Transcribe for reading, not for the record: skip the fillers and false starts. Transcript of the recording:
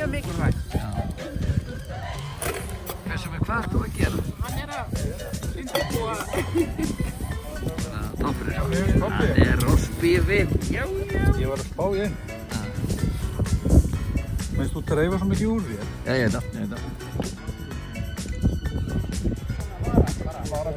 mjög mikilvægt. Hversu með hvað þú að gera? Hann að undirbúa. Toppurinn. Toppi. Það rostbífi. Já. Ég var að spá í einn. Meinst þú dreifa svo mikið úr þér? Já, ég veit það. Bara